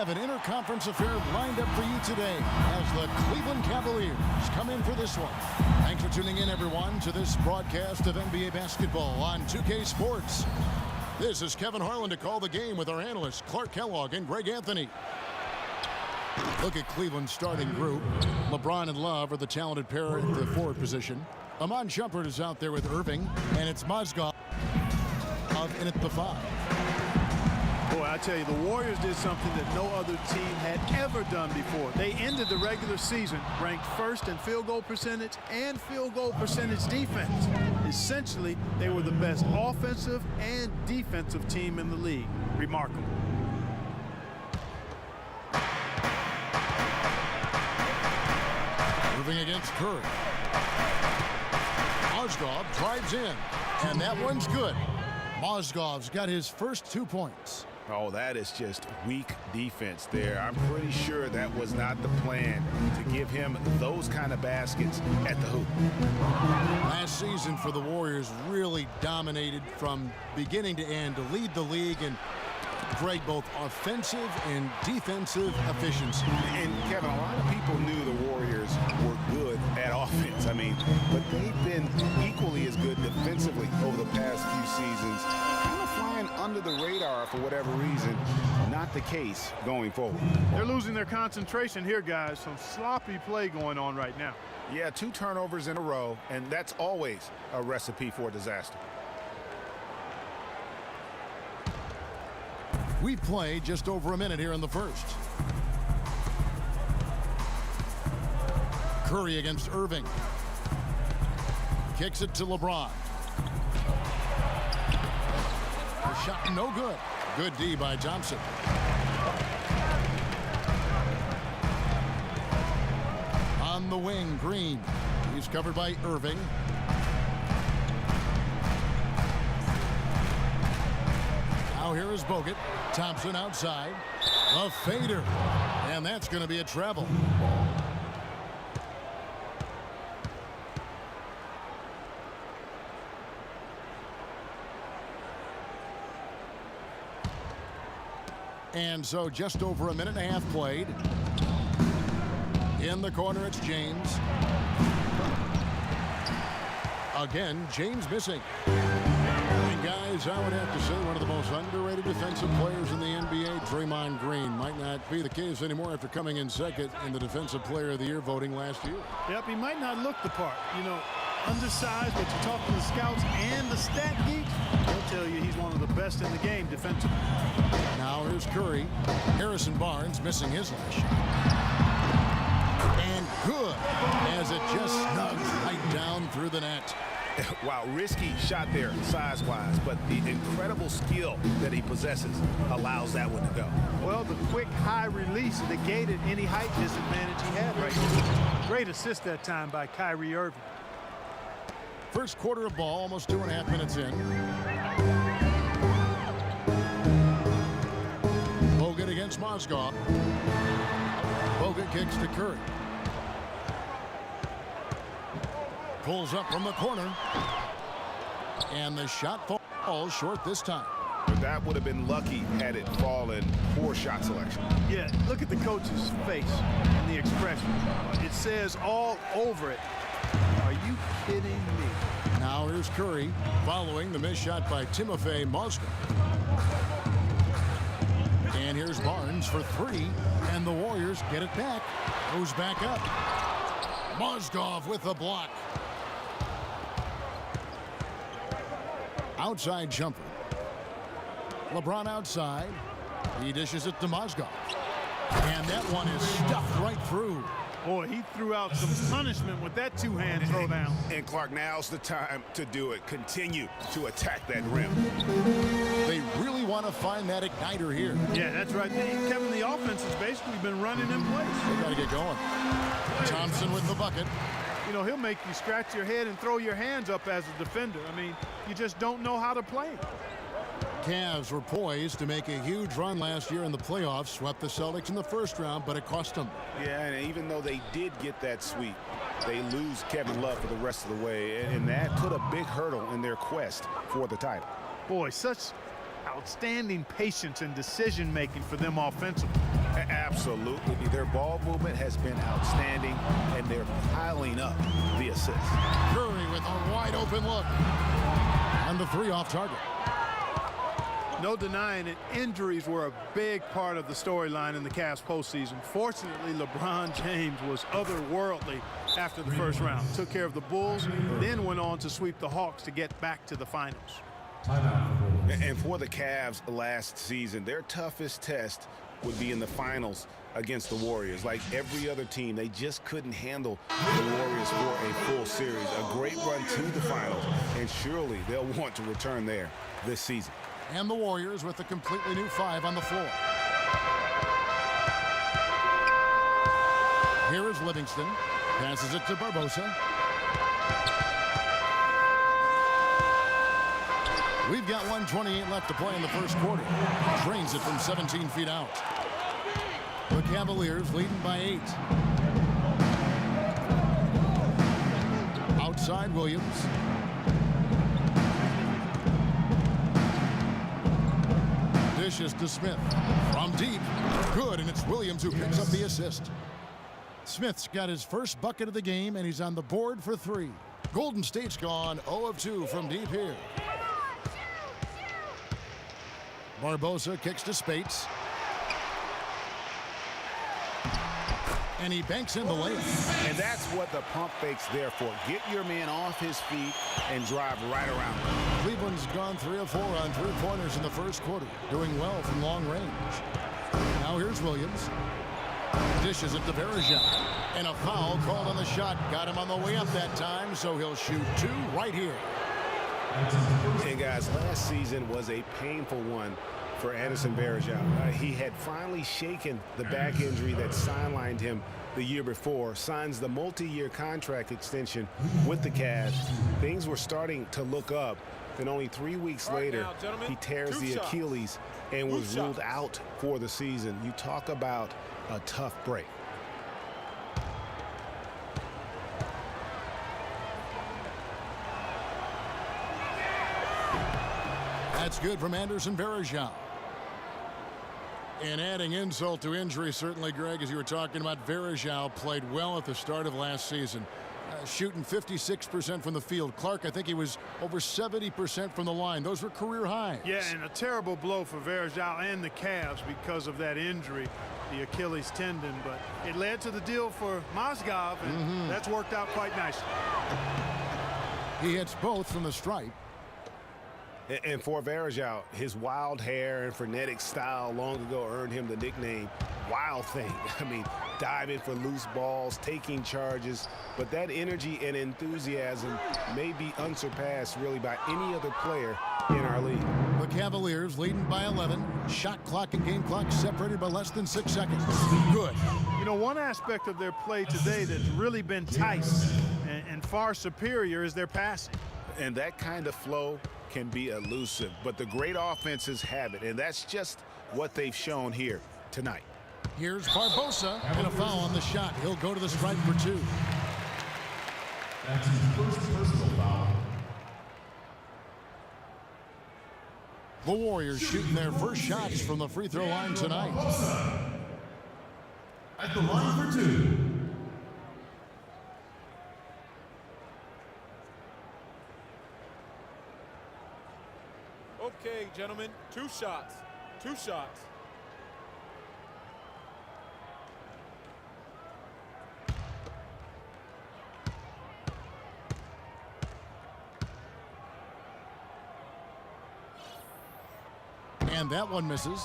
have an interconference affair lined up for you today as the Cleveland Cavaliers come in for this one. Thanks for tuning in, everyone, to this broadcast of NBA basketball on 2K Sports. This is Kevin Harlan to call the game with our analysts Clark Kellogg and Greg Anthony. Look at Cleveland's starting group. LeBron and Love are the talented pair at the forward position. Amon Shumpert is out there with Irving, and it's Mozgov in at the 5. Boy, I tell you, the Warriors did something that no other team had ever done before. They ended the regular season ranked first in field goal percentage and field goal percentage defense. Essentially, they were the best offensive and defensive team in the league. Remarkable. Moving against Curry. Mozgov drives in, and that one's good. Mozgov's got his first 2 points. Oh, that is just weak defense there. I'm pretty sure that was not the plan to give him those kind of baskets at the hoop. Last season for the Warriors really dominated from beginning to end to lead the league and Greg, both offensive and defensive efficiency. And Kevin, a lot of people knew the Warriors were good at offense. But they've been equally as good defensively over the past few seasons. Kind of flying under the radar for whatever reason. Not the case going forward. They're losing their concentration here, guys. Some sloppy play going on right now. Yeah, 2 turnovers in a row, and that's always a recipe for disaster. We've played just over a minute here in the first. Curry against Irving. Kicks it to LeBron. The shot no good. Good D by Thompson. On the wing, Green. He's covered by Irving. Now here is Bogut. Thompson outside. A fader. And that's going to be a travel. And so just over a minute and a half played. In the corner, it's James. Again, James missing. And guys, I would have to say one of the most underrated defensive players in the NBA, Draymond Green. Might not be the case anymore after coming in second in the Defensive Player of the Year voting last year. Yep, he might not look the part. You know, undersized, but you talk to the scouts and the stat geeks, they'll tell you he's one of the best in the game defensively. Now here's Curry. Harrison Barnes missing his last shot. And good, as it just snugs right down through the net. Wow, risky shot there size-wise, but the incredible skill that he possesses allows that one to go. Well, the quick high release negated any height disadvantage he had right there. Great assist that time by Kyrie Irving. First quarter of ball, almost 2.5 minutes in. Bogut against Mozgov. Bogut kicks to Curry. Pulls up from the corner. And the shot falls short this time. But that would have been lucky had it fallen. Poor shot selection. Yeah, look at the coach's face and the expression. It says all over it. Are you kidding me? Now here's Curry following the missed shot by Timofey Mozgov. And here's Barnes for 3. And the Warriors get it back. Goes back up. Mozgov with the block. Outside jumper. LeBron outside. He dishes it to Mozgov. And that one is stuffed right through. Boy, he threw out some punishment with that two-hand throwdown. And Clark, now's the time to do it. Continue to attack that rim. They really want to find that igniter here. Yeah, that's right. Kevin, the offense has basically been running in place. They got to get going. Thompson with the bucket. You know, he'll make you scratch your head and throw your hands up as a defender. I mean, you just don't know how to play him. Cavs were poised to make a huge run last year in the playoffs. Swept the Celtics in the first round, but it cost them. Yeah, and even though they did get that sweep, they lose Kevin Love for the rest of the way, and that put a big hurdle in their quest for the title. Boy, such outstanding patience and decision-making for them offensively. Absolutely. Their ball movement has been outstanding, and they're piling up the assists. Curry with a wide open look. And the three off target. No denying it, injuries were a big part of the storyline in the Cavs postseason. Fortunately, LeBron James was otherworldly after the first round. Took care of the Bulls, then went on to sweep the Hawks to get back to the finals. And for the Cavs last season, their toughest test would be in the finals against the Warriors. Like every other team, they just couldn't handle the Warriors for a full series. A great run to the finals, and surely they'll want to return there this season. And the Warriors with a completely new five on the floor. Here is Livingston. Passes it to Barbosa. We've got 1:28 left to play in the first quarter. Drains it from 17 feet out. The Cavaliers leading by 8. Outside Williams. Dishes to Smith. From deep. Good, and it's Williams who picks up the assist. Smith's got his first bucket of the game, and he's on the board for 3. Golden State's gone 0 of 2 from deep here. Barbosa kicks to Spates. And he banks in the layup. And that's what the pump fake's there for. Get your man off his feet and drive right around him. Cleveland's gone 3 of 4 on 3-pointers in the first quarter, doing well from long range. Now here's Williams. Dishes it to Verajao. And a foul called on the shot. Got him on the way up that time, so he'll shoot 2 right here. Hey guys, last season was a painful one for Anderson Varejao. He had finally shaken the back injury that sidelined him the year before, signs the multi-year contract extension with the Cavs. Things were starting to look up. Then only 3 weeks later, he tears the Achilles and was ruled out for the season. You talk about a tough break. That's good from Anderson Varejao. And adding insult to injury, certainly, Greg, as you were talking about, Varejao played well at the start of last season. Shooting 56% from the field. Clark, I think he was over 70% from the line. Those were career highs. Yeah, and a terrible blow for Varejao and the Cavs because of that injury, the Achilles tendon. But it led to the deal for Mozgov, and that's worked out quite nicely. He hits both from the stripe. And for Varejao, his wild hair and frenetic style long ago earned him the nickname Wild Thing. I mean, diving for loose balls, taking charges, but that energy and enthusiasm may be unsurpassed really by any other player in our league. The Cavaliers leading by 11. Shot clock and game clock separated by less than 6 seconds. Good. You know, one aspect of their play today that's really been tight and far superior is their passing. And that kind of flow can be elusive, but the great offenses have it, and that's just what they've shown here tonight. Here's Barbosa, and a foul on the shot. He'll go to the stripe for 2. That's his first personal foul. The Warriors shooting their first shots from the free throw line tonight. At the line for 2. Okay, gentlemen, 2 shots. 2 shots. And that one misses.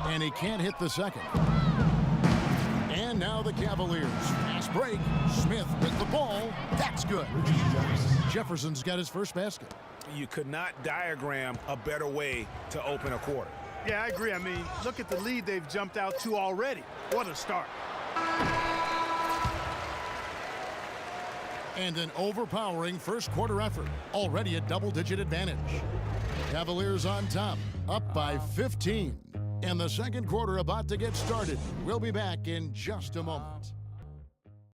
And he can't hit the second. And now the Cavaliers. Fast break. Smith with the ball. That's good. Jefferson's got his first basket. You could not diagram a better way to open a quarter. Yeah, I agree. I mean, look at the lead they've jumped out to already. What a start. and an overpowering first quarter effort. Already a double-digit advantage. Cavaliers on top, up by 15. And the second quarter about to get started. We'll be back in just a moment.